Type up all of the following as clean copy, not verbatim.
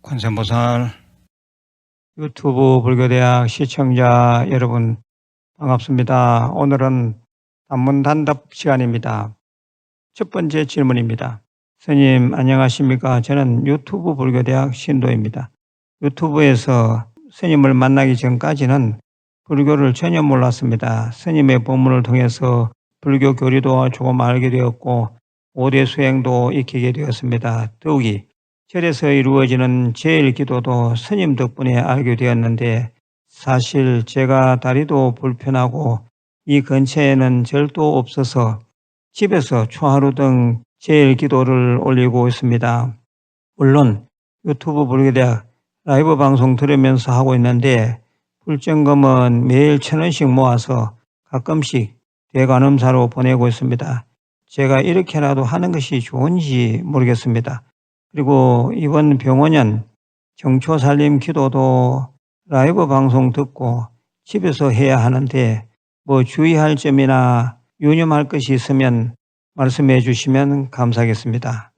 관세음보살 유튜브 불교대학 시청자 여러분 반갑습니다. 오늘은 단문단답 시간입니다. 첫 번째 질문입니다. 스님 안녕하십니까? 저는 유튜브 불교대학 신도입니다. 유튜브에서 스님을 만나기 전까지는 불교를 전혀 몰랐습니다. 스님의 법문을 통해서 불교 교리도 조금 알게 되었고 5대 수행도 익히게 되었습니다. 더욱이 절에서 이루어지는 제일기도도 스님 덕분에 알게 되었는데 사실 제가 다리도 불편하고 이 근처에는 절도 없어서 집에서 초하루 등 제일기도를 올리고 있습니다. 물론 유튜브 불교대학 라이브 방송 들으면서 하고 있는데 불점검은 매일 1,000원씩 모아서 가끔씩 대관음사로 보내고 있습니다. 제가 이렇게라도 하는 것이 좋은지 모르겠습니다. 그리고 이번 병원년 정초살림 기도도 라이브 방송 듣고 집에서 해야 하는데 뭐 주의할 점이나 유념할 것이 있으면 말씀해 주시면 감사하겠습니다.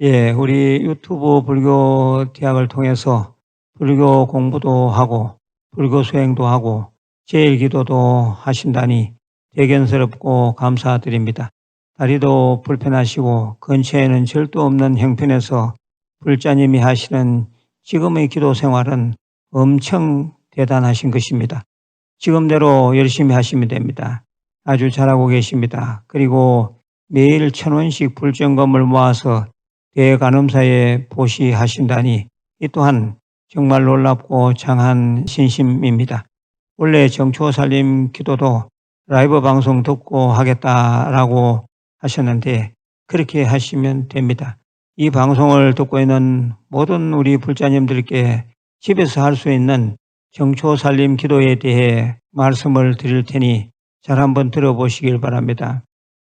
예, 우리 유튜브 불교 대학을 통해서 불교 공부도 하고 불교 수행도 하고 제일기도도 하신다니 대견스럽고 감사드립니다. 다리도 불편하시고 근처에는 절도 없는 형편에서 불자님이 하시는 지금의 기도 생활은 엄청 대단하신 것입니다. 지금대로 열심히 하시면 됩니다. 아주 잘하고 계십니다. 그리고 매일 1,000원씩 불점검을 모아서 대간음사에 보시하신다니 이 또한 정말 놀랍고 장한 신심입니다. 원래 정초살림 기도도 라이브 방송 듣고 하겠다라고 하셨는데 그렇게 하시면 됩니다. 이 방송을 듣고 있는 모든 우리 불자님들께 집에서 할 수 있는 정초살림 기도에 대해 말씀을 드릴 테니 잘 한번 들어보시길 바랍니다.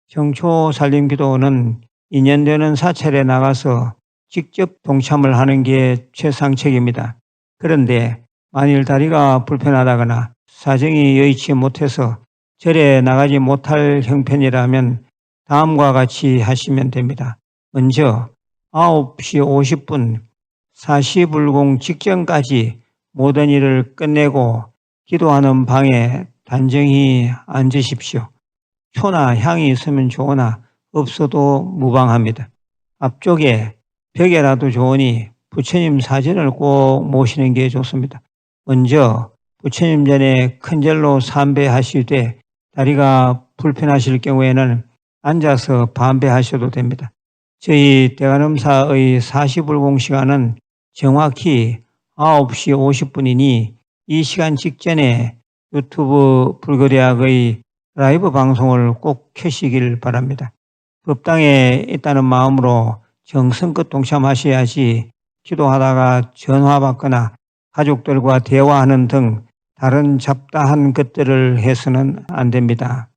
정초살림 기도는 2년 되는 사찰에 나가서 직접 동참을 하는 게 최상책입니다. 그런데 만일 다리가 불편하다거나 사정이 여의치 못해서 절에 나가지 못할 형편이라면 다음과 같이 하시면 됩니다. 먼저 9시 50분 사시불공 직전까지 모든 일을 끝내고 기도하는 방에 단정히 앉으십시오. 초나 향이 있으면 좋으나 없어도 무방합니다. 앞쪽에 벽에라도 좋으니 부처님 사진을 꼭 모시는 게 좋습니다. 먼저 부처님 전에 큰절로 삼배하시되 다리가 불편하실 경우에는 앉아서 반배하셔도 됩니다. 저희 대관음사의 사시불공 시간은 정확히 9시 50분이니 이 시간 직전에 유튜브 불교대학의 라이브 방송을 꼭 켜시길 바랍니다. 법당에 있다는 마음으로 정성껏 동참하셔야지 기도하다가 전화받거나 가족들과 대화하는 등 다른 잡다한 것들을 해서는 안 됩니다.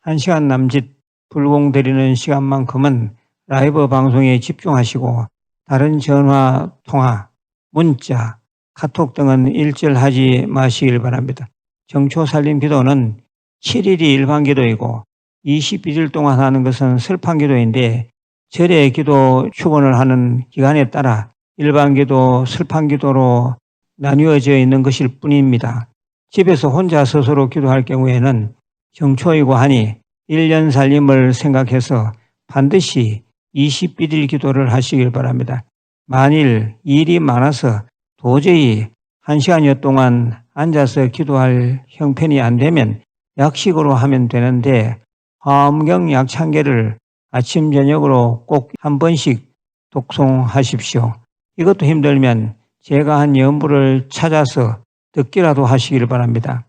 1시간 남짓 불공 드리는 시간만큼은 라이브 방송에 집중하시고 다른 전화, 통화, 문자, 카톡 등은 일절하지 마시길 바랍니다. 정초살림 기도는 7일이 일반기도이고 21일 동안 하는 것은 설판기도인데 절의 기도 축원을 하는 기간에 따라 일반기도, 설판기도로 나뉘어져 있는 것일 뿐입니다. 집에서 혼자 스스로 기도할 경우에는 정초이고 하니 1년 살림을 생각해서 반드시 21일 기도를 하시길 바랍니다. 만일 일이 많아서 도저히 1시간여 동안 앉아서 기도할 형편이 안 되면 약식으로 하면 되는데 화엄경 약창계를 아침 저녁으로 꼭 한 번씩 독송하십시오. 이것도 힘들면 제가 한 연부를 찾아서 듣기라도 하시길 바랍니다.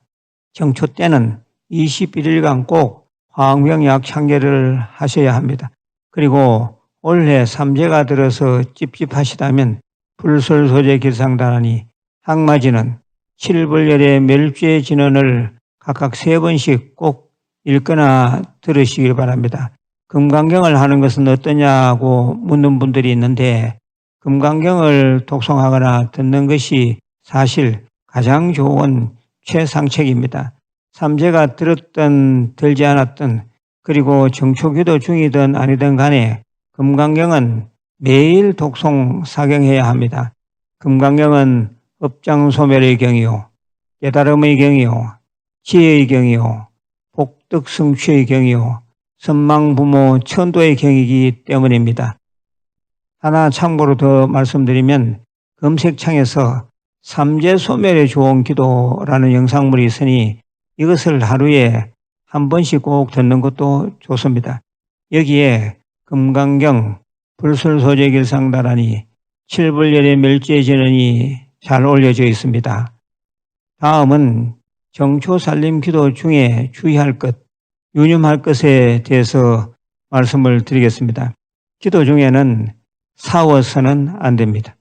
정초 때는 21일간 꼭 화엄경 약창계를 하셔야 합니다. 그리고 올해 삼재가 들어서 찝찝하시다면 불설소재 길상단하니 항마진은 7벌열의 멸죄 진언을 각각 3번씩 꼭 읽거나 들으시길 바랍니다. 금강경을 하는 것은 어떠냐고 묻는 분들이 있는데 금강경을 독송하거나 듣는 것이 사실 가장 좋은 최상책입니다. 삼재가 들었든 들지 않았든 그리고 정초기도 중이든 아니든 간에 금강경은 매일 독송 사경해야 합니다. 금강경은 업장소멸의 경이요, 깨달음의 경이요, 지혜의 경이요, 복덕성취의 경이요, 선망부모 천도의 경이기 때문입니다. 하나 참고로 더 말씀드리면 검색창에서 삼재소멸에 좋은 기도라는 영상물이 있으니 이것을 하루에 한 번씩 꼭 듣는 것도 좋습니다. 여기에 금강경 불술소재길상다라니 칠불열의 멸죄전언이 잘 올려져 있습니다. 다음은 정초살림 기도 중에 주의할 것, 유념할 것에 대해서 말씀을 드리겠습니다. 기도 중에는 싸워서는 안 됩니다.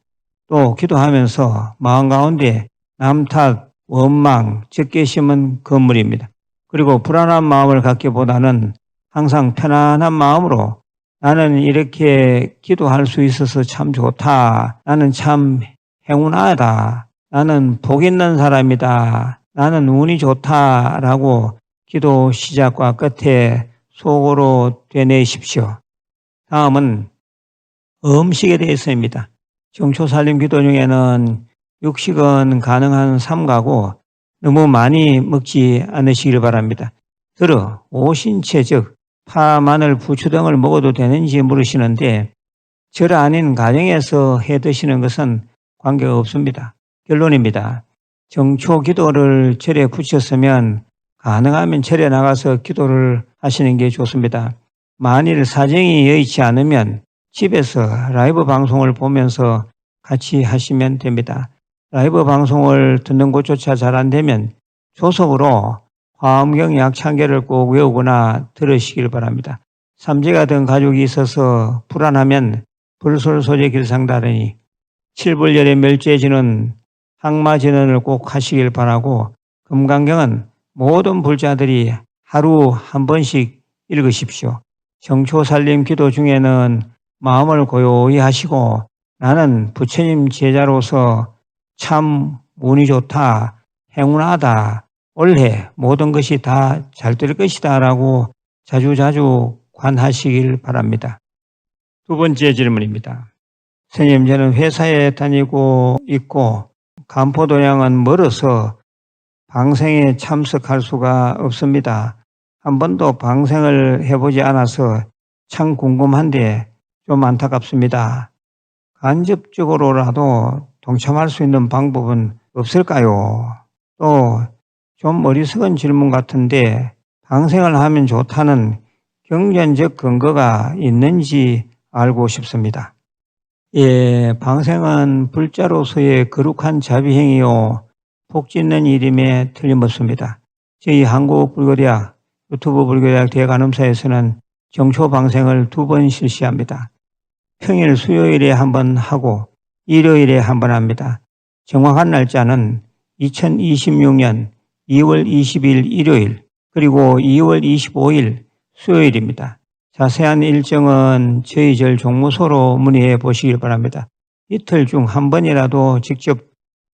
또 기도하면서 마음 가운데 남 탓, 원망, 적개심은 건물입니다. 그리고 불안한 마음을 갖기보다는 항상 편안한 마음으로 나는 이렇게 기도할 수 있어서 참 좋다. 나는 참 행운하다. 나는 복 있는 사람이다. 나는 운이 좋다라고 기도 시작과 끝에 속으로 되뇌십시오. 다음은 음식에 대해서입니다. 정초살림 기도 중에는 육식은 가능한 삼가고 너무 많이 먹지 않으시길 바랍니다. 들어 오신채 즉 파, 마늘, 부추 등을 먹어도 되는지 물으시는데 절 아닌 가정에서 해 드시는 것은 관계가 없습니다. 결론입니다. 정초 기도를 절에 붙였으면 가능하면 절에 나가서 기도를 하시는 게 좋습니다. 만일 사정이 여의치 않으면 집에서 라이브 방송을 보면서 같이 하시면 됩니다. 라이브 방송을 듣는 곳조차 잘 안 되면 조석으로 화엄경 약창계를 꼭 외우거나 들으시길 바랍니다. 삼재가 된 가족이 있어서 불안하면 불술소재 길상다르니 칠불열의 멸죄지는 항마진언을 꼭 하시길 바라고 금강경은 모든 불자들이 하루 한 번씩 읽으십시오. 정초살림 기도 중에는 마음을 고요히 하시고 나는 부처님 제자로서 참 운이 좋다, 행운하다, 올해 모든 것이 다 잘 될 것이다 라고 자주자주 관하시길 바랍니다. 두 번째 질문입니다. 선생님, 저는 회사에 다니고 있고 간포도량은 멀어서 방생에 참석할 수가 없습니다. 한 번도 방생을 해보지 않아서 참 궁금한데 좀 안타깝습니다. 간접적으로라도 동참할 수 있는 방법은 없을까요? 또 좀 어리석은 질문 같은데 방생을 하면 좋다는 경전적 근거가 있는지 알고 싶습니다. 예, 방생은 불자로서의 거룩한 자비행위요 복짓는 일임에 틀림없습니다. 저희 한국불교대학 유튜브 불교대학 대간음사에서는 정초방생을 2번 실시합니다. 평일 수요일에 한 번 하고 일요일에 한 번 합니다. 정확한 날짜는 2026년 2월 20일 일요일 그리고 2월 25일 수요일입니다. 자세한 일정은 저희 절 종무소로 문의해 보시길 바랍니다. 이틀 중 한 번이라도 직접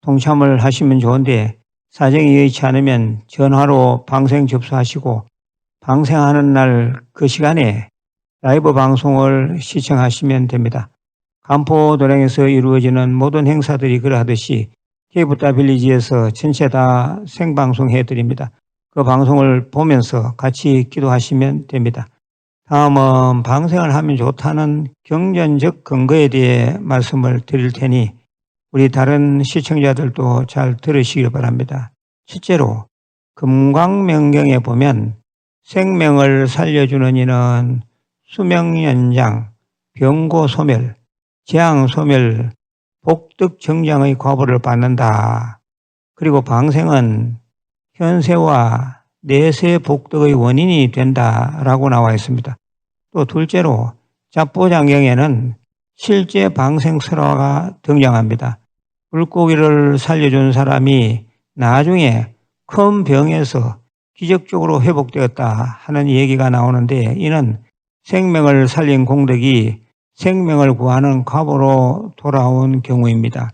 동참을 하시면 좋은데 사정이 여의치 않으면 전화로 방생 접수하시고 방생하는 날 그 시간에 라이브 방송을 시청하시면 됩니다. 간포도량에서 이루어지는 모든 행사들이 그러하듯이 케이부타 빌리지에서 전체 다 생방송해 드립니다. 그 방송을 보면서 같이 기도하시면 됩니다. 다음은 방생을 하면 좋다는 경전적 근거에 대해 말씀을 드릴 테니 우리 다른 시청자들도 잘 들으시길 바랍니다. 실제로 금광명경에 보면 생명을 살려주는 이는 수명연장, 병고소멸, 재앙소멸, 복덕정장의 과보를 받는다. 그리고 방생은 현세와 내세 복덕의 원인이 된다라고 나와 있습니다. 또 둘째로 잡보장경에는 실제 방생설화가 등장합니다. 물고기를 살려준 사람이 나중에 큰 병에서 기적적으로 회복되었다 하는 얘기가 나오는데 이는 생명을 살린 공덕이 생명을 구하는 과보로 돌아온 경우입니다.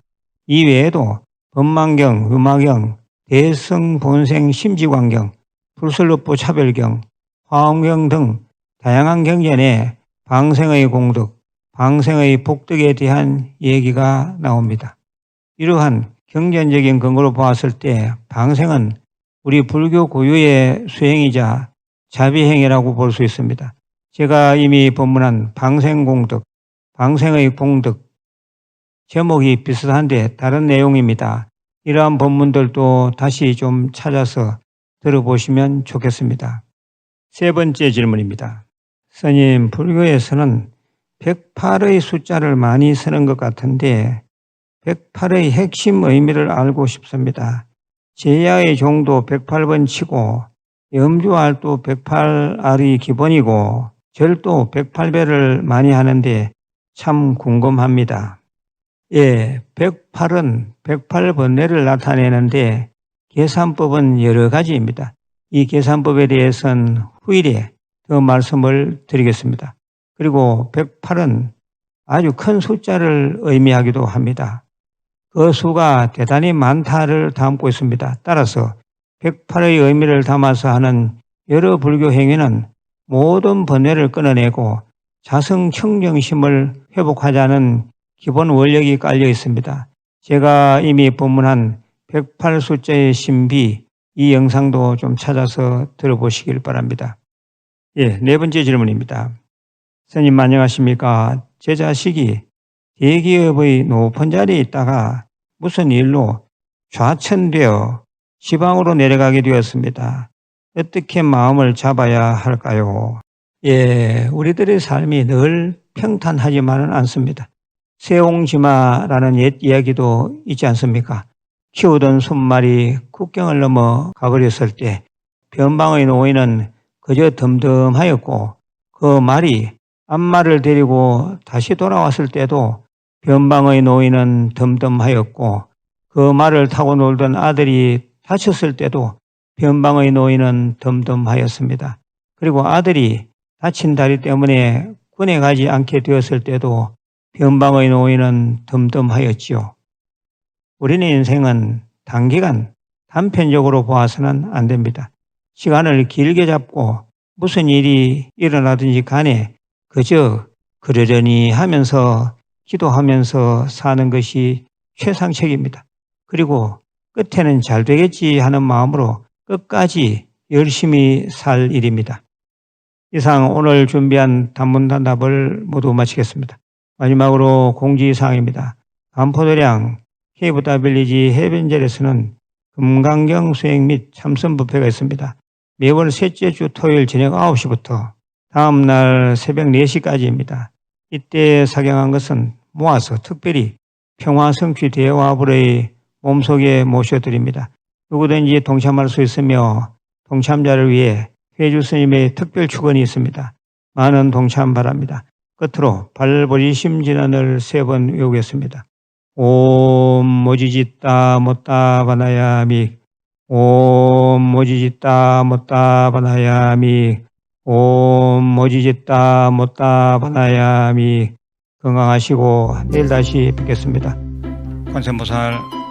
이 외에도 법망경, 유마경, 대성본생 심지광경, 불설법부 차별경, 화엄경 등 다양한 경전에 방생의 공덕, 방생의 복덕에 대한 얘기가 나옵니다. 이러한 경전적인 근거로 보았을 때 방생은 우리 불교 고유의 수행이자 자비행위라고 볼 수 있습니다. 제가 이미 법문한 방생공덕, 방생의 공덕, 제목이 비슷한데 다른 내용입니다. 이러한 법문들도 다시 좀 찾아서 들어보시면 좋겠습니다. 세 번째 질문입니다. 스님, 불교에서는 108의 숫자를 많이 쓰는 것 같은데 108의 핵심 의미를 알고 싶습니다. 제야의 종도 108번 치고 염주알도 108알이 기본이고 절도 108배를 많이 하는데 참 궁금합니다. 예, 108은 108번뇌를 나타내는데 계산법은 여러 가지입니다. 이 계산법에 대해서는 후일에 더 말씀을 드리겠습니다. 그리고 108은 아주 큰 숫자를 의미하기도 합니다. 그 수가 대단히 많다를 담고 있습니다. 따라서 108의 의미를 담아서 하는 여러 불교 행위는 모든 번뇌를 끊어내고 자성청정심을 회복하자는 기본 원력이 깔려 있습니다. 제가 이미 법문한 108 숫자의 신비, 이 영상도 좀 찾아서 들어보시길 바랍니다. 예, 네 번째 질문입니다. 스님 안녕하십니까? 제 자식이 대기업의 높은 자리에 있다가 무슨 일로 좌천되어 지방으로 내려가게 되었습니다. 어떻게 마음을 잡아야 할까요? 예, 우리들의 삶이 늘 평탄하지만은 않습니다. 세옹지마라는 옛 이야기도 있지 않습니까? 키우던 순말이 국경을 넘어 가버렸을 때 변방의 노인은 그저 덤덤하였고 그 말이 앞말을 데리고 다시 돌아왔을 때도 변방의 노인은 덤덤하였고 그 말을 타고 놀던 아들이 다쳤을 때도 변방의 노인은 덤덤하였습니다. 그리고 아들이 다친 다리 때문에 군에 가지 않게 되었을 때도 변방의 노인은 덤덤하였지요. 우리는 인생은 단기간 단편적으로 보아서는 안 됩니다. 시간을 길게 잡고 무슨 일이 일어나든지 간에 그저 그러려니 하면서 기도하면서 사는 것이 최상책입니다. 그리고 끝에는 잘 되겠지 하는 마음으로 끝까지 열심히 살 일입니다. 이상 오늘 준비한 단문단답을 모두 마치겠습니다. 마지막으로 공지사항입니다. 반포도량 KFWG 해변절에서는 금강경 수행 및 참선 뷔페가 있습니다. 매월 셋째 주 토요일 저녁 9시부터 다음날 새벽 4시까지입니다. 이때 사경한 것은 모아서 특별히 평화성취 대화불의 몸속에 모셔드립니다. 누구든지 동참할 수 있으며 동참자를 위해 회주 스님의 특별 축원이 있습니다. 많은 동참 바랍니다. 끝으로 발보리심 진언을 3번 외우겠습니다. 옴 모지짓다 못다 바나야미 옴 모지짓다 못다 바나야미 옴 모지짓다 못다 바나야미. 건강하시고 내일 다시 뵙겠습니다. 관세음보살